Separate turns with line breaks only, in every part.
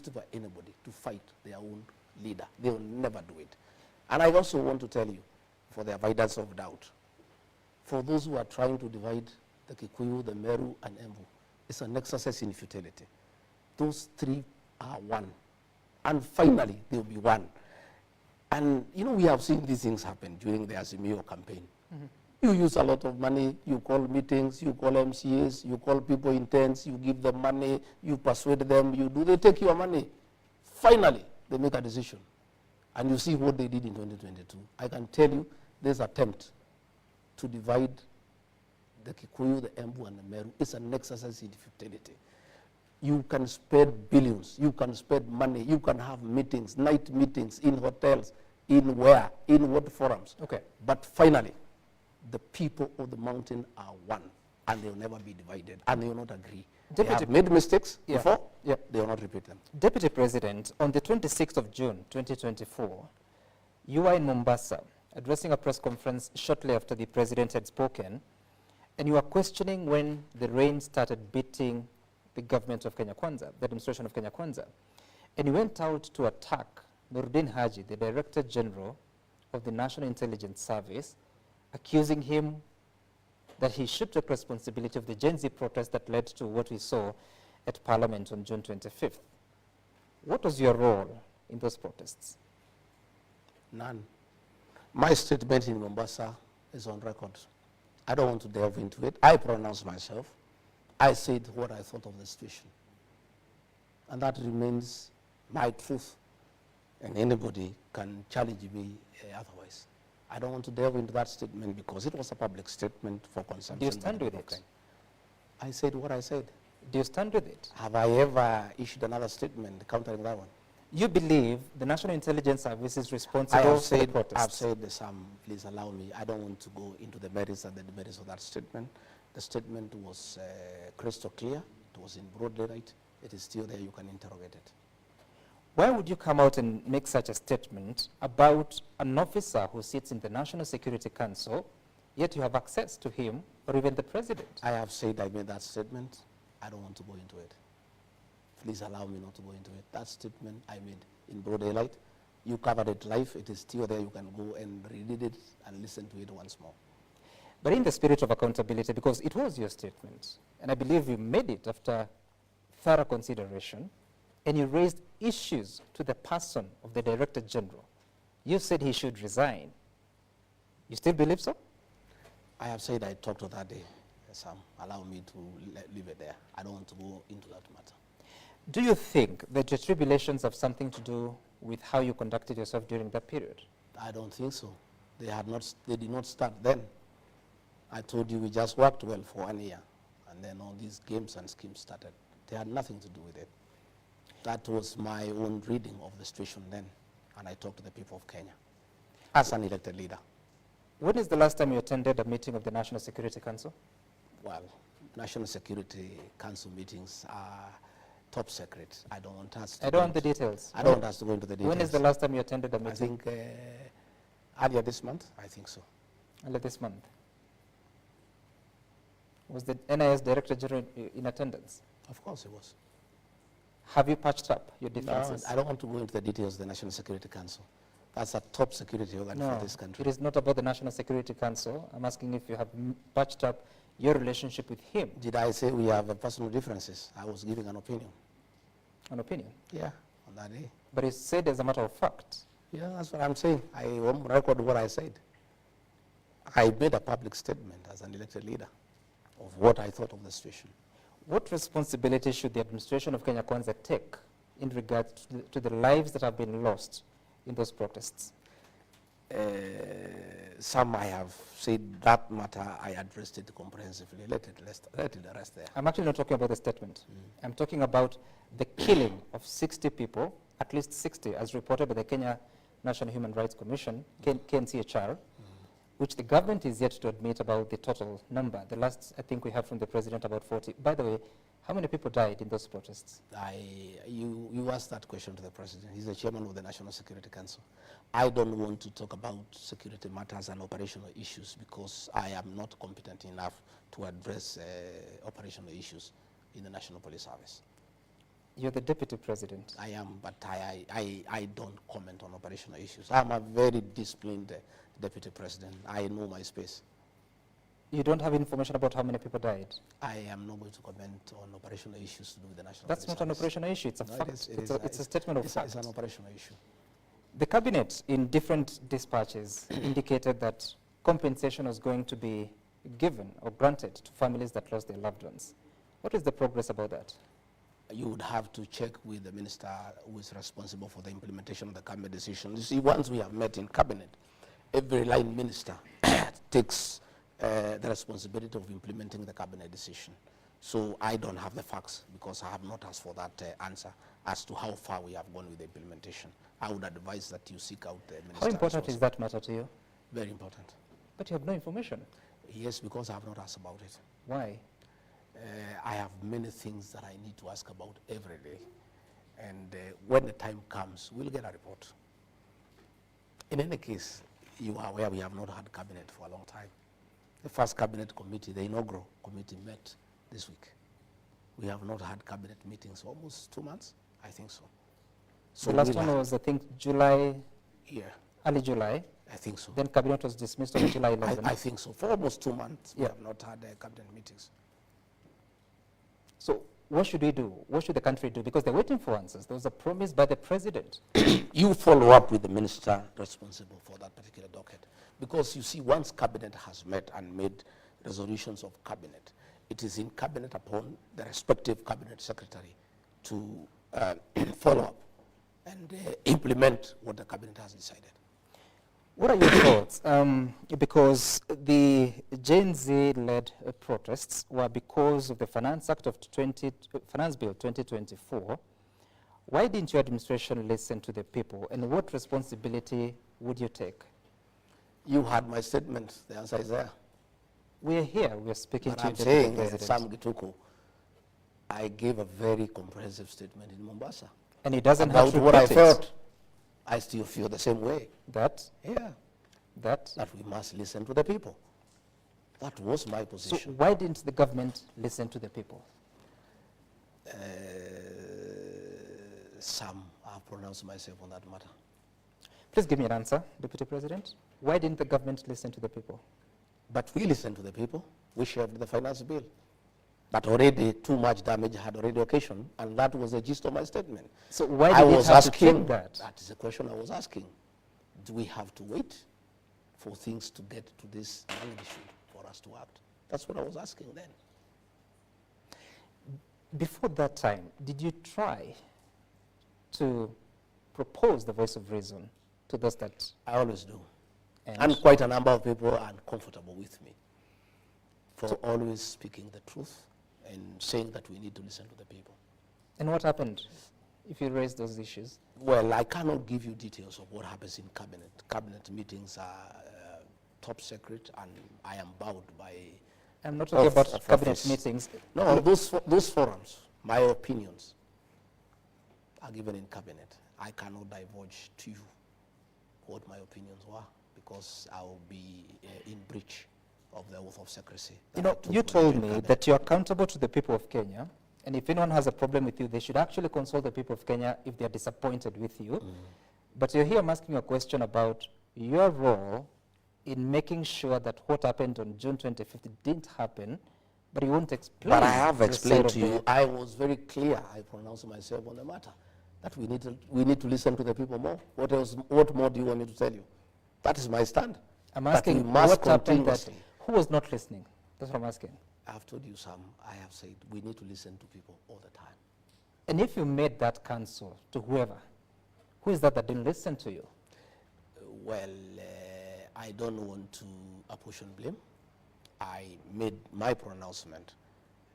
wait for anybody to fight their own leader. They will never do it. And I also want to tell you, for the avoidance of doubt, for those who are trying to divide the Kikuyu, the Meru, and Embu, it's an exercise in futility. Those three are one. And finally, they will be one. And, you know, we have seen these things happen during the Azimio campaign. You use a lot of money, you call meetings, you call MCAs, you call people in tents, you give them money, you persuade them, they take your money. Finally, they make a decision. And you see what they did in 2022. I can tell you, this attempt to divide the Kikuyu, the Embu, and the Meru is an exercise in futility. You can spend billions, you can spend money, you can have meetings, night meetings in hotels, in where, in what forums.
Okay.
But finally, the people of the mountain are one, and they will never be divided, and they will not agree. They have made mistakes before, they will not repeat them.
Deputy President, on the 26th of June, 2024, you were in Mombasa, addressing a press conference shortly after the President had spoken, and you were questioning when the rain started beating the government of Kenya Kwanza, the administration of Kenya Kwanza. And you went out to attack Nuruddin Haji, the Director General of the National Intelligence Service, accusing him that he should take responsibility of the Gen Z protest that led to what we saw at Parliament on June 25th. What was your role in those protests?
None. My statement in Mombasa is on record. I don't want to delve into it. I pronounced myself. I said what I thought of the situation. And that remains my truth. And anybody can challenge me otherwise. I don't want to delve into that statement because it was a public statement for consumption.
Do you stand with it?
I said what I said.
Do you stand with it?
Have I ever issued another statement countering that one?
You believe the National Intelligence Service is responsible for the protests?
I've said some, please allow me, I don't want to go into the merits and the demerits of that statement. The statement was crystal clear. It was in broad daylight. It is still there. You can interrogate it.
Why would you come out and make such a statement about an officer who sits in the National Security Council, yet you have access to him or even the president?
I have said I made that statement. I don't want to go into it. Please allow me not to go into it. That statement I made in broad daylight. You covered it live. It is still there. You can go and read it and listen to it once more.
But in the spirit of accountability, because it was your statement, and I believe you made it after thorough consideration, and you raised issues to the person of the Director General. You said he should resign. You still believe so?
I have said I talked to that day. Sam, allow me to leave it there. I don't want to go into that matter.
Do you think that your tribulations have something to do with how you conducted yourself during that period?
I don't think so. They did not start then. I told you we just worked well for 1 year, and then all these games and schemes started. They had nothing to do with it. That was my own reading of the situation then, and I talked to the people of Kenya as an elected leader.
When is the last time you attended a meeting of the National Security Council?
Well, National Security Council meetings are top secret. I don't want us to
I don't want the details.
I don't want us to go into the details.
When is the last time you attended a meeting?
I think earlier this month, I think so.
Earlier this month. Was the NIS Director General in attendance?
Of course it was.
Have you patched up your differences?
No, I don't want to go into the details of the National Security Council. That's a top security organ for this country.
It is not about the National Security Council. I'm asking if you have patched up your relationship with him.
Did I say we have personal differences? I was giving an opinion.
An opinion?
Yeah, on that day.
But it's said as a matter of fact.
Yeah, that's what I'm saying. I won't record what I said. I made a public statement as an elected leader of what I thought of the situation.
What responsibility should the administration of Kenya Kwanza take in regard to the lives that have been lost in those protests?
Some I have said that matter, I addressed it comprehensively. Let it rest there.
I'm actually not talking about the statement. I'm talking about the killing of 60 people, at least 60, as reported by the Kenya National Human Rights Commission, KNCHR, which the government is yet to admit about the total number. The last, I think we have from the president, about 40. By the way, how many people died in those protests?
You asked that question to the president. He's the chairman of the National Security Council. I don't want to talk about security matters and operational issues because I am not competent enough to address operational issues in the National Police Service.
You're the deputy president.
I am, but I don't comment on operational issues. I'm a very disciplined deputy president. I know my space.
You don't have information about how many people died?
I am not going to comment on operational issues to do with the national.
That's not an operational issue. It's a fact. It's a statement of fact.
It's an operational issue.
The cabinet, in different dispatches, indicated that compensation was going to be given or granted to families that lost their loved ones. What is the progress about that?
You would have to check with the minister who is responsible for the implementation of the cabinet decision. You see, once we have met in cabinet, every line minister takes the responsibility of implementing the cabinet decision. So I don't have the facts because I have not asked for that answer as to how far we have gone with the implementation. I would advise that you seek out the minister.
How important is that matter to you?
Very important.
But you have no information.
Yes, because I have not asked about it.
Why?
I have many things that I need to ask about every day. And when the time comes, we'll get a report. In any case, you are aware we have not had cabinet for a long time. The first cabinet committee, the inaugural committee, met this week. We have not had cabinet meetings for almost 2 months, I think so. So
the last one was, I think, July, early July.
I think so.
Then cabinet was dismissed on July 11th.
I think so. For almost 2 months, we have not had cabinet meetings.
So what should we do? What should the country do? Because they're waiting for answers. There was a promise by the president.
You follow up with the minister responsible for that particular docket. Because you see, once cabinet has met and made resolutions of cabinet, it is in cabinet upon the respective cabinet secretary to follow up and implement what the cabinet has decided.
What are your thoughts? Because the Gen Z-led protests were because of the Finance Act of Finance Bill 2024. Why didn't your administration listen to the people, and what responsibility would you take?
You had my statement. The answer is there.
We're here. We're speaking
but
to
I'm
the
saying,
president.
Sam Gituku, I gave a very comprehensive statement in Mombasa.
And he doesn't
about
have to
what I
repeat it.
felt. I still feel the same way.
That?
Yeah.
That
we must listen to the people. That was my position.
So why didn't the government listen to the people?
Sam, I've pronounced myself on that matter.
Please give me an answer, Deputy President. Why didn't the government listen to the people?
But we listened to the people. We shared the finance bill. But already too much damage had already occasioned, and that was the gist of my statement.
So why did it have to take that?
That is the question I was asking. Do we have to wait for things to get to this magnitude for us to act? That's what I was asking then.
Before that time, did you try to propose the voice of reason to those that...
I always do. And quite a number of people are uncomfortable with me for always speaking the truth and saying that we need to listen to the people.
And what happened if you raised those issues?
Well, I cannot give you details of what happens in cabinet. Cabinet meetings are top secret, and I am bound by...
I'm not talking about cabinet meetings.
No, those forums, my opinions, are given in cabinet. I cannot divulge to you what my opinions were, because I will be in breach of the oath of secrecy.
You know, you told me that you're accountable to the people of Kenya, and if anyone has a problem with you, they should actually consult the people of Kenya if they're disappointed with you. But you're here, I'm asking you a question about your role in making sure that what happened on June 25th didn't happen, but you won't explain.
But I have explained to you, I was very clear, I pronounced myself on the matter, that we need to listen to the people more. What more do you want me to tell you? That is my stand.
I'm asking what happened that, who was not listening? That's what I'm asking.
I've told you, Sam, I have said we need to listen to people all the time.
And if you made that counsel to whoever, who is that didn't listen to you?
Well, I don't want to apportion blame. I made my pronouncement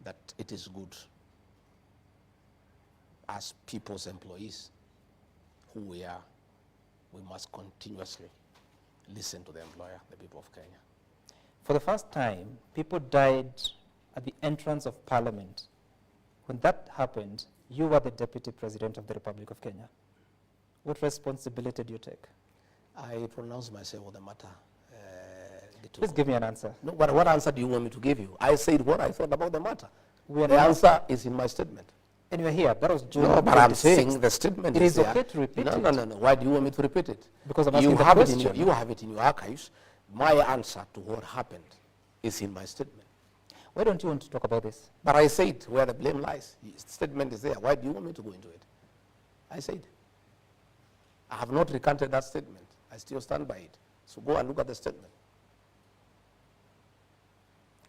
that it is good as people's employees who we are, we must continuously listen to the employer, the people of Kenya.
For the first time, people died at the entrance of Parliament. When that happened, you were the Deputy President of the Republic of Kenya. What responsibility do you take?
I pronounced myself on the matter.
Please give me an answer.
No, what answer do you want me to give you? I said what I thought about the matter. The answer is in my statement.
And you are here. That was June.
No, but I'm
26th.
saying the statement
It
is
is
there.
okay to repeat
no,
it.
No, no, no. Why do you want me to repeat it?
Because I'm asking
you
the
have
question.
It in your, you have it in your archives. My answer to what happened is in my statement.
Why don't you want to talk about this?
But I said where the blame lies. The statement is there. Why do you want me to go into it? I said. I have not recanted that statement. I still stand by it. So go and look at the statement.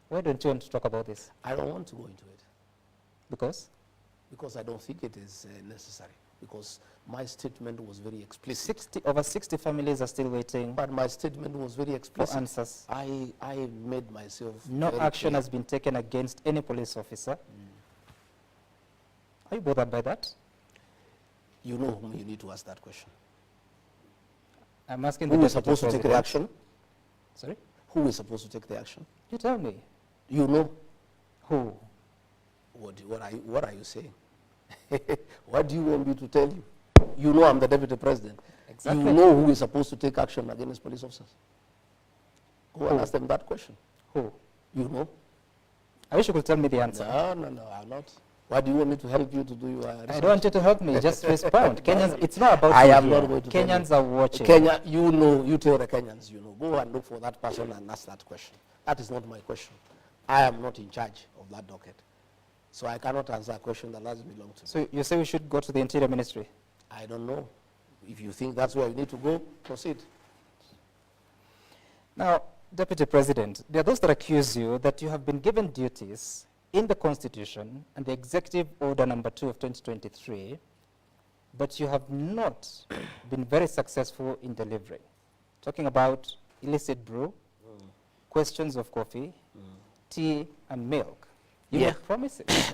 Why don't you want to talk about this?
I don't want to go into it.
Because?
Because I don't think it is necessary. Because my statement was very explicit.
Over 60 families are still waiting
But my statement was very
for
explicit.
answers.
I made myself
No
very
action
clear.
has been taken against any police officer. Are you bothered by that?
You know whom you need to ask that question.
I'm asking
Who
the
is
Deputy
supposed to take the
President.
action?
Sorry?
Who is supposed to take the action?
You tell me.
You know.
Who?
What are you saying? What do you want me to tell you? You know I'm the Deputy President.
Exactly.
You know who is supposed to take action against police officers. Go and
Who?
ask them that question.
Who?
You know.
I wish you could tell me the answer.
No, I'm not. Why do you want me to help you to do your research?
I don't want you to help me. Just respond. Kenyans, it's not about
I
you
am
here.
not going to tell
Kenyans
you.
are watching.
Kenya, you know, you tell the Kenyans, you know. Go and look for that person and ask that question. That is not my question. I am not in charge of that docket. So I cannot answer a question that doesn't belong to me.
So you say we should go to the Interior Ministry?
I don't know. If you think that's where you need to go, proceed.
Now, Deputy President, there are those that accuse you that you have been given duties in the Constitution and the Executive Order number 2 of 2023, but you have not been very successful in delivering. Talking about illicit brew, questions of coffee, tea and milk. You
Yeah.
made promises.